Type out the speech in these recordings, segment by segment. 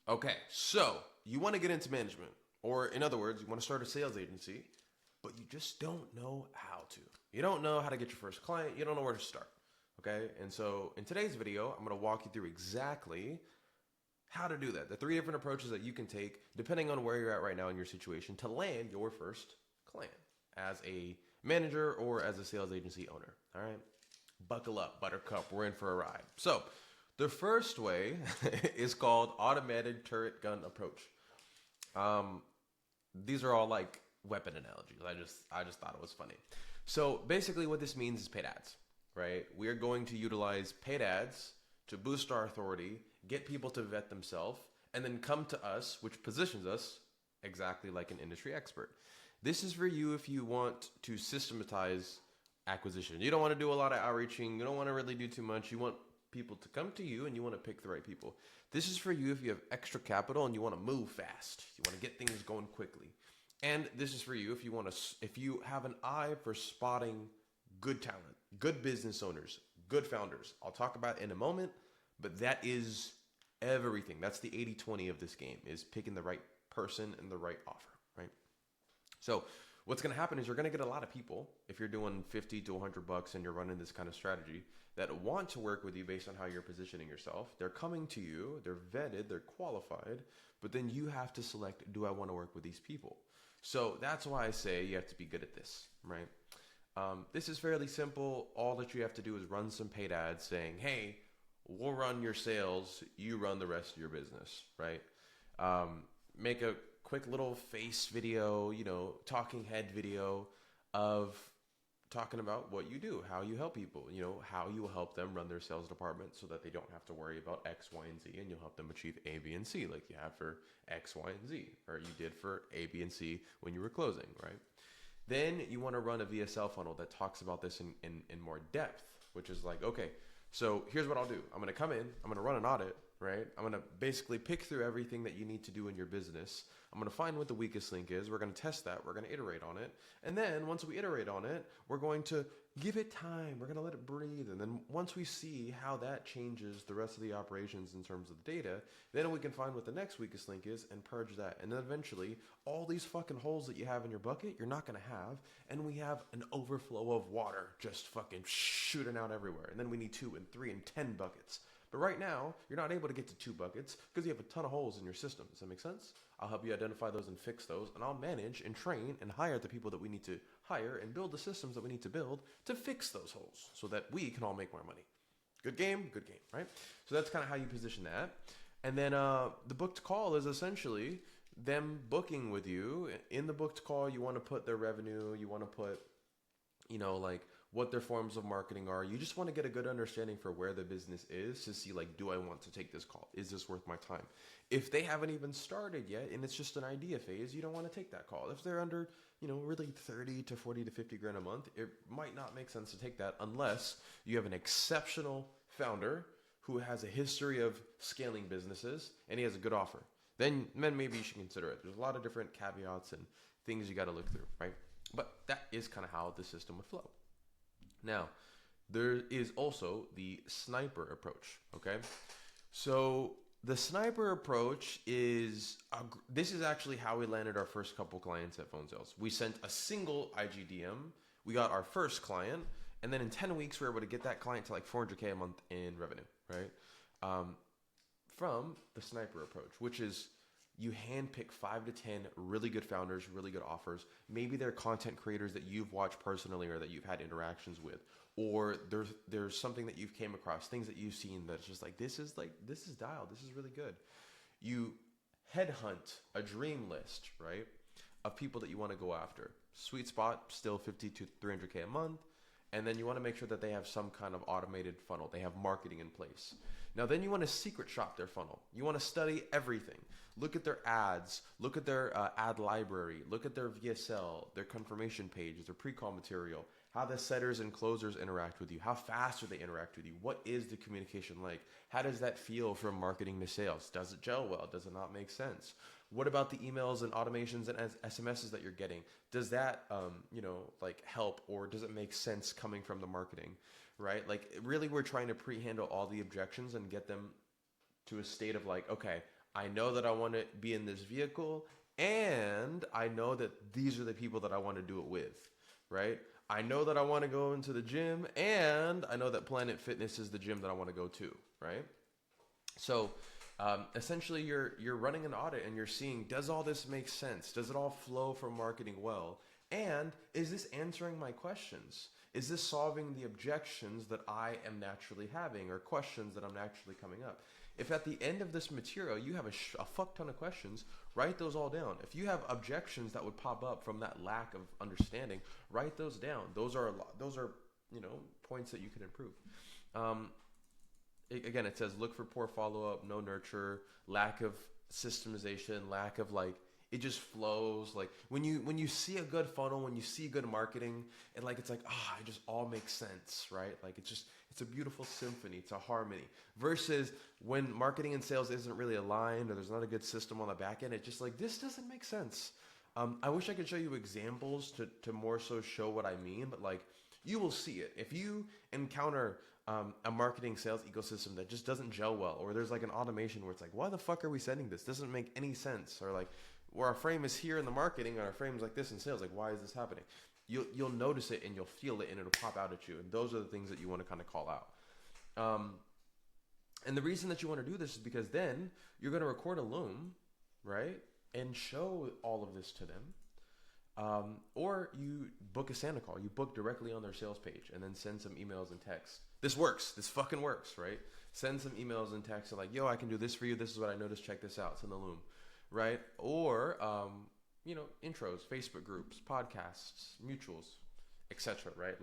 Okay, so you want to get into management, or in other words, you want to start a sales agency, but you just don't know how to. You don't know how to get your first client. You don't know where to start. Okay, and so in today's video, I'm going to walk you through exactly how to do that. The 3 different approaches that you can take, depending on where you're at right now in your situation, to land your first client as a manager or as a sales agency owner. All right, buckle up, buttercup. We're in for a ride. So the first way is called automated turret gun approach. These are all like weapon analogies. I just thought it was funny. So basically what this means is paid ads, right? We are going to utilize paid ads to boost our authority, get people to vet themselves, and then come to us, which positions us exactly like an industry expert. This is for you if you want to systematize acquisition. You don't want to do a lot of outreaching. You don't want to really do too much. You want people to come to you and you want to pick the right people. This is for you if you have extra capital and you want to move fast. You want to get things going quickly. And this is for you if you have an eye for spotting good talent, good business owners, good founders. I'll talk about it in a moment, but that is everything. That's the 80-20 of this game, is picking the right person and the right offer, right? So what's going to happen is you're going to get a lot of people, if you're doing 50 to 100 bucks and you're running this kind of strategy, that want to work with you based on how you're positioning yourself. They're coming to you, they're vetted, they're qualified, but then you have to select, do I want to work with these people? So that's why I say you have to be good at this, right? This is fairly simple. All that you have to do is run some paid ads saying, hey, we'll run your sales, you run the rest of your business, right? Make a quick little face video, talking head video of talking about what you do, how you help people, how you will help them run their sales department so that they don't have to worry about X, Y, and Z, and you'll help them achieve A, B, and C like you have for X, Y, and Z, or you did for A, B, and C when you were closing, right? Then you want to run a VSL funnel that talks about this in more depth, which is like, okay, so here's what I'll do. I'm going to come in, I'm going to run an audit, right? I'm going to basically pick through everything that you need to do in your business. I'm going to find what the weakest link is. We're going to test that. We're going to iterate on it. And then once we iterate on it, we're going to give it time. We're going to let it breathe. And then once we see how that changes the rest of the operations in terms of the data, then we can find what the next weakest link is and purge that. And then eventually, all these fucking holes that you have in your bucket, you're not going to have. And we have an overflow of water just fucking shooting out everywhere. And then we need 2 and 3 and 10 buckets. But right now, you're not able to get to 2 buckets because you have a ton of holes in your system. Does that make sense? I'll help you identify those and fix those, and I'll manage and train and hire the people that we need to hire and build the systems that we need to build to fix those holes so that we can all make more money. Good game, right? So that's kind of how you position that. And then the booked call is essentially them booking with you. In the booked call, you want to put their revenue, you want to put, like what their forms of marketing are. You just want to get a good understanding for where the business is to see, like, do I want to take this call? Is this worth my time? If they haven't even started yet and it's just an idea phase, you don't want to take that call. If they're under, really 30 to 40 to 50 grand a month, it might not make sense to take that unless you have an exceptional founder who has a history of scaling businesses and he has a good offer. Then maybe you should consider it. There's a lot of different caveats and things you got to look through, right? But that is kind of how the system would flow. Now, there is also the sniper approach, okay? So the sniper approach is, this is actually how we landed our first couple clients at PhoneSales. We sent a single IGDM, we got our first client, and then in 10 weeks, we were able to get that client to like $400K a month in revenue, right? From the sniper approach, which is you handpick 5 to 10 really good founders, really good offers. Maybe they're content creators that you've watched personally or that you've had interactions with, or there's something that you've came across, things that you've seen that's just like, this is dialed, this is really good. You headhunt a dream list, right, of people that you want to go after. Sweet spot, still 50 to 300K a month. And then you want to make sure that they have some kind of automated funnel. They have marketing in place. Now, then you want to secret shop their funnel. You want to study everything. Look at their ads. Look at their ad library. Look at their VSL, their confirmation pages, their pre-call material, how the setters and closers interact with you. How fast do they interact with you? What is the communication like? How does that feel from marketing to sales? Does it gel well? Does it not make sense? What about the emails and automations and SMSs that you're getting? Does that, help, or does it make sense coming from the marketing, right? Like, really, we're trying to pre-handle all the objections and get them to a state of like, okay, I know that I want to be in this vehicle, and I know that these are the people that I want to do it with, right? I know that I want to go into the gym, and I know that Planet Fitness is the gym that I want to go to, right? So essentially, you're running an audit, and you're seeing, does all this make sense? Does it all flow from marketing well? And is this answering my questions? Is this solving the objections that I am naturally having, or questions that I'm naturally coming up? If at the end of this material you have a fuck ton of questions, write those all down. If you have objections that would pop up from that lack of understanding, write those down. Those are points that you can improve. Again, it says look for poor follow-up, no nurture, lack of systemization, lack of it just flows. Like when you see a good funnel, when you see good marketing, and it's like, it just all makes sense, right? Like it's a beautiful symphony, it's a harmony. Versus when marketing and sales isn't really aligned, or there's not a good system on the back end, it's just like, this doesn't make sense. I wish I could show you examples to more so show what I mean, but you will see it. If you encounter a marketing sales ecosystem that just doesn't gel well, or there's an automation where it's like, why the fuck are we sending this? Doesn't make any sense. Or where our frame is here in the marketing and our frame is like this in sales, why is this happening? You'll notice it and you'll feel it and it'll pop out at you. And those are the things that you want to kind of call out. And the reason that you want to do this is because then you're going to record a loom, right? And show all of this to them. Or you book a Santa call. You book directly on their sales page and then send some emails and text. This works. This fucking works, right? Send some emails and text and yo, I can do this for you. This is what I noticed. Check this out. It's in the loom, right? Or, intros, Facebook groups, podcasts, mutuals, etc., right?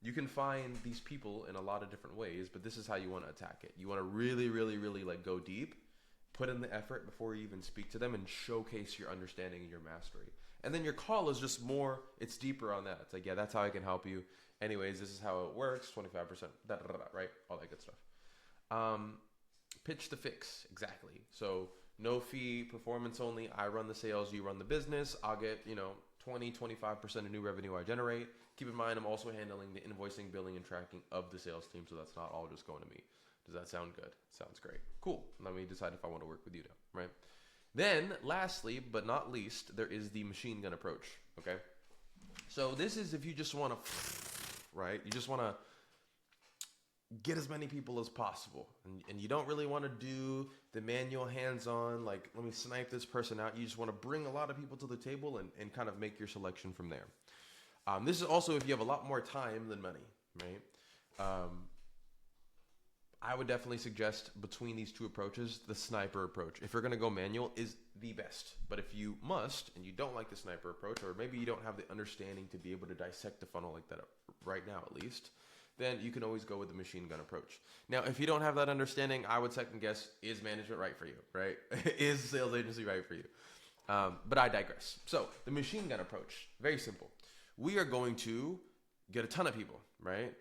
You can find these people in a lot of different ways, but this is how you want to attack it. You want to really, really, really go deep, put in the effort before you even speak to them, and showcase your understanding and your mastery. And then your call is just more, it's deeper on that. It's yeah, that's how I can help you. Anyways, this is how it works, 25%, right? All that good stuff. Pitch the fix, exactly. So no fee, performance only. I run the sales, you run the business. I'll get, 20, 25% of new revenue I generate. Keep in mind, I'm also handling the invoicing, billing, and tracking of the sales team, so that's not all just going to me. Does that sound good? Sounds great. Cool. Let me decide if I want to work with you now, right? Then, lastly, but not least, there is the machine gun approach, okay? So this is if you just want to, right? You just want to get as many people as possible. And you don't really want to do the manual hands-on, let me snipe this person out. You just want to bring a lot of people to the table and kind of make your selection from there. This is also if you have a lot more time than money, right? I would definitely suggest between these two approaches, the sniper approach. If you're going to go manual, is the best. But if you must, and you don't like the sniper approach, or maybe you don't have the understanding to be able to dissect the funnel like that right now at least, then you can always go with the machine gun approach. Now, if you don't have that understanding, I would second guess, is management right for you, right? Is sales agency right for you? But I digress. So the machine gun approach, very simple. We are going to get a ton of people, right?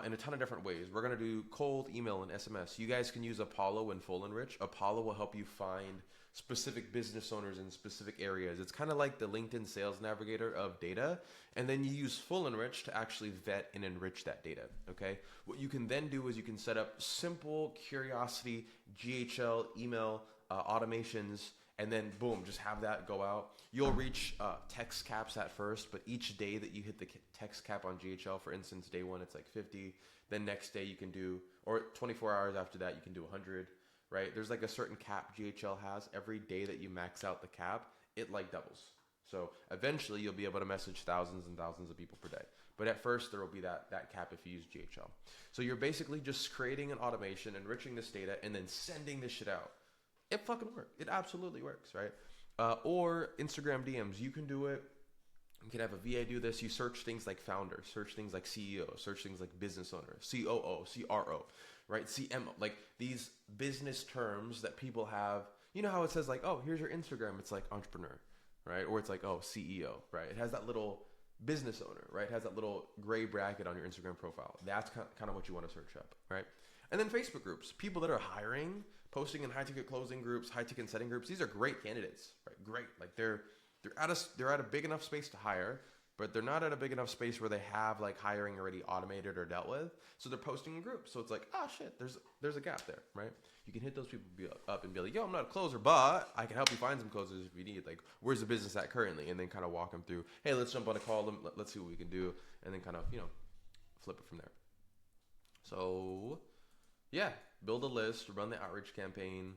In a ton of different ways. We're going to do cold, email, and SMS. You guys can use Apollo and Full Enrich. Apollo will help you find specific business owners in specific areas. It's kind of like the LinkedIn Sales Navigator of data. And then you use Full Enrich to actually vet and enrich that data, okay? What you can then do is you can set up simple curiosity, GHL, email, automations, and then boom, just have that go out. You'll reach text caps at first, but each day that you hit the text cap on GHL, for instance, day one, it's 50. Then next day you can do, or 24 hours after that, you can do 100, right? There's a certain cap GHL has. Every day that you max out the cap, it doubles. So eventually you'll be able to message thousands and thousands of people per day. But at first there will be that cap if you use GHL. So you're basically just creating an automation, enriching this data, and then sending this shit out. It fucking works. It absolutely works, right? Or Instagram DMs. You can do it. You can have a VA do this. You search things like founder, search things like CEO, search things like business owner, COO, CRO, right? CMO, these business terms that people have. You know how it says oh, here's your Instagram. It's entrepreneur, right? Or it's oh, CEO, right? It has that little business owner, right? It has that little gray bracket on your Instagram profile. That's kind of what you want to search up, right? And then Facebook groups, people that are hiring, posting in high-ticket closing groups, high-ticket setting groups. These are great candidates, right? Great. They're at a big enough space to hire. but they're not at a big enough space where they have like hiring already automated or dealt with. So they're posting in groups. So it's like, oh shit, there's a gap there, right? You can hit those people up and be like, yo, I'm not a closer, but I can help you find some closers if you need. Like, where's the business at currently? And then kind of walk them through, hey, let's jump on a call, let's see what we can do. And then kind of, flip it from there. So yeah, build a list, run the outreach campaign,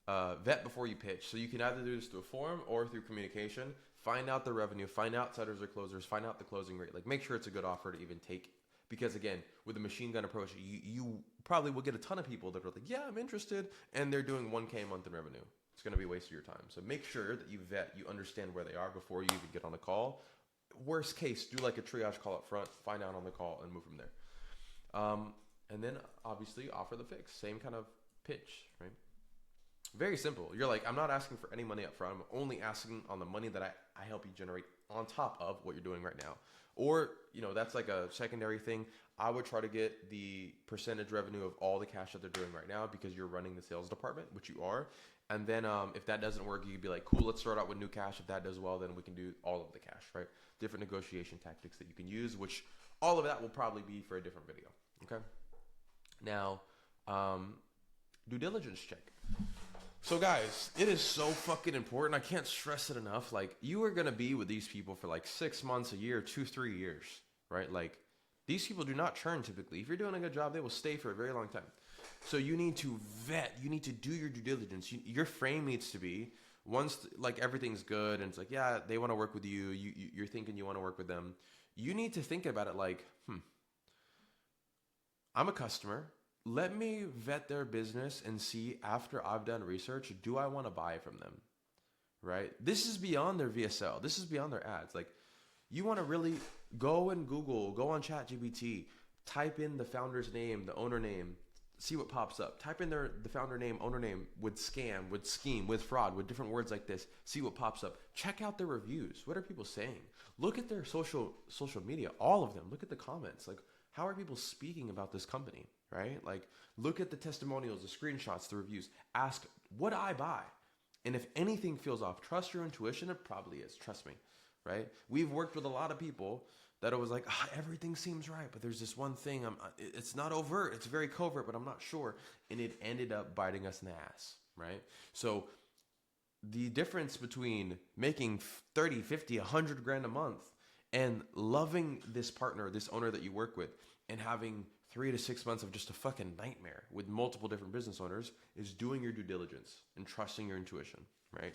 vet before you pitch. So you can either do this through a form or through communication. Find out the revenue, find out setters or closers, find out the closing rate. Like, make sure it's a good offer to even take. Because again, with a machine gun approach, you probably will get a ton of people that are like, yeah, I'm interested, and they're doing 1K a month in revenue. It's going to be a waste of your time. So make sure that you vet, you understand where they are before you even get on a call. Worst case, do like a triage call up front, find out on the call, and move from there. And then obviously offer the fix. Same kind of pitch, right? Very simple. You're like, I'm not asking for any money up front. I'm only asking on the money that I help you generate on top of what you're doing right now. Or, that's like a secondary thing. I would try to get the percentage revenue of all the cash that they're doing right now because you're running the sales department, which you are. And then if that doesn't work, you could be like, cool, let's start out with new cash. If that does well, then we can do all of the cash, right? Different negotiation tactics that you can use, which all of that will probably be for a different video, okay? Now, due diligence check. So guys, it is so fucking important. I can't stress it enough. Like, you are going to be with these people for like 6 months, a year, 2-3 years, right? Like, these people do not churn typically. If you're doing a good job, they will stay for a very long time. So you need to vet, you need to do your due diligence. Your frame needs to be, once like everything's good and it's like, yeah, they want to work with you, you're thinking you want to work with them. You need to think about it like, I'm a customer. Let me vet their business and see, after I've done research, do I want to buy from them, right? This is beyond their VSL. This is beyond their ads. Like, you want to really go and Google, go on ChatGPT, type in the founder's name, the owner name, see what pops up. Type in the founder name, owner name, with scam, with scheme, with fraud, with different words like this. See what pops up. Check out their reviews. What are people saying? Look at their social media, all of them. Look at the comments. Like, how are people speaking about this company, right? Like, look at the testimonials, the screenshots, the reviews. Ask, would I buy? And if anything feels off, trust your intuition. It probably is. Trust me, right? We've worked with a lot of people that it was like, everything seems right, but there's this one thing. It's not overt. It's very covert, but I'm not sure. And it ended up biting us in the ass, right? So the difference between making 30, 50, 100 grand a month and loving this partner, this owner that you work with, and having 3 to 6 months of just a fucking nightmare with multiple different business owners is doing your due diligence and trusting your intuition, right?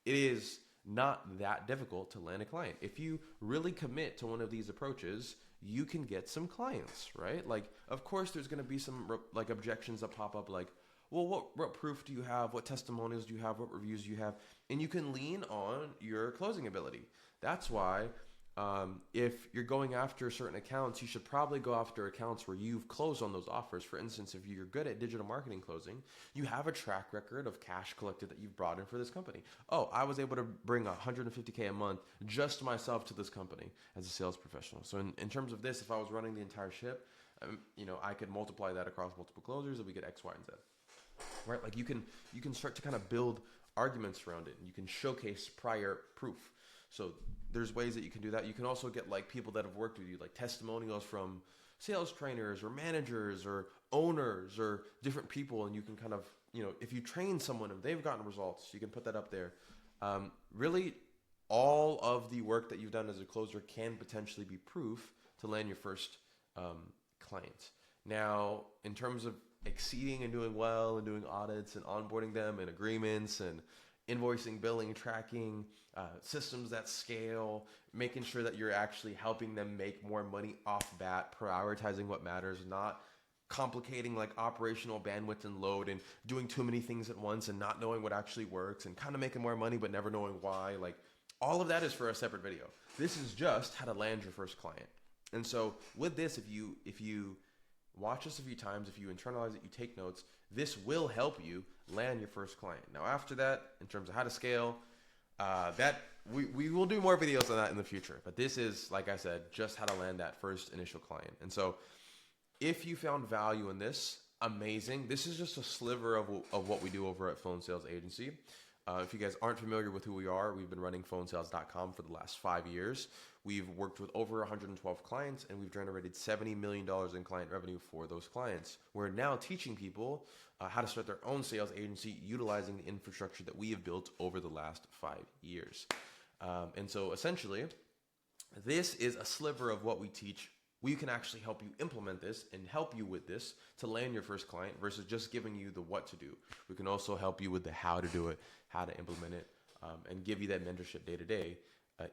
It is not that difficult to land a client. If you really commit to one of these approaches, you can get some clients, right? Like, of course, there's going to be some like objections that pop up, like, well, what proof do you have? What testimonials do you have? What reviews do you have? And you can lean on your closing ability. That's why if you're going after certain accounts, you should probably go after accounts where you've closed on those offers. For instance, if you're good at digital marketing closing, you have a track record of cash collected that you've brought in for this company. Oh, I was able to bring $150K a month just myself to this company as a sales professional. So in terms of this, if I was running the entire ship, I could multiply that across multiple closers and we get X, Y, and Z. Right? Like, you can start to kind of build arguments around it. You can showcase prior proof. So there's ways that you can do that. You can also get like people that have worked with you, like testimonials from sales trainers or managers or owners or different people. And you can kind of, if you train someone and they've gotten results, you can put that up there. Really, all of the work that you've done as a closer can potentially be proof to land your first client. Now, in terms of exceeding and doing well and doing audits and onboarding them and agreements and invoicing, billing, tracking, systems that scale, making sure that you're actually helping them make more money off bat, prioritizing what matters, not complicating like operational bandwidth and load and doing too many things at once and not knowing what actually works and kind of making more money but never knowing why. Like, all of that is for a separate video. This is just how to land your first client. And so with this, if you watch this a few times, if you internalize it, you take notes, this will help you land your first client. Now, after that, in terms of how to scale, that we will do more videos on that in the future. But this is, like I said, just how to land that first initial client. And so if you found value in this, amazing. This is just a sliver of what we do over at PhoneSales Agency. If you guys aren't familiar with who we are, we've been running PhoneSales.com for the last 5 years. We've worked with over 112 clients, and we've generated $70 million in client revenue for those clients. We're now teaching people how to start their own sales agency utilizing the infrastructure that we have built over the last 5 years. And so essentially, this is a sliver of what we teach. We can actually help you implement this and help you with this to land your first client versus just giving you the what to do. We can also help you with the how to do it, how to implement it, and give you that mentorship day to day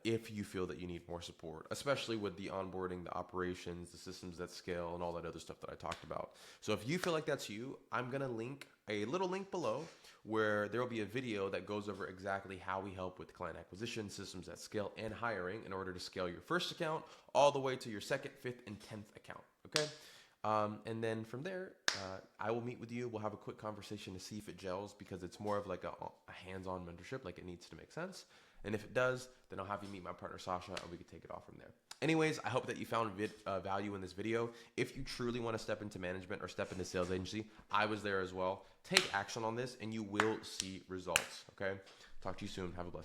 if you feel that you need more support, especially with the onboarding, the operations, the systems that scale, and all that other stuff that I talked about. So if you feel like that's you, I'm going to link a little link below where there will be a video that goes over exactly how we help with client acquisition, systems that scale, and hiring in order to scale your first account all the way to your second, fifth, and 10th account. Okay. And then from there, I will meet with you. We'll have a quick conversation to see if it gels, because it's more of like a hands-on mentorship. Like, it needs to make sense. And if it does, then I'll have you meet my partner, Sasha, and we can take it off from there. Anyways, I hope that you found value in this video. If you truly want to step into management or step into sales agency, I was there as well. Take action on this and you will see results. Okay. Talk to you soon. Have a blessed day.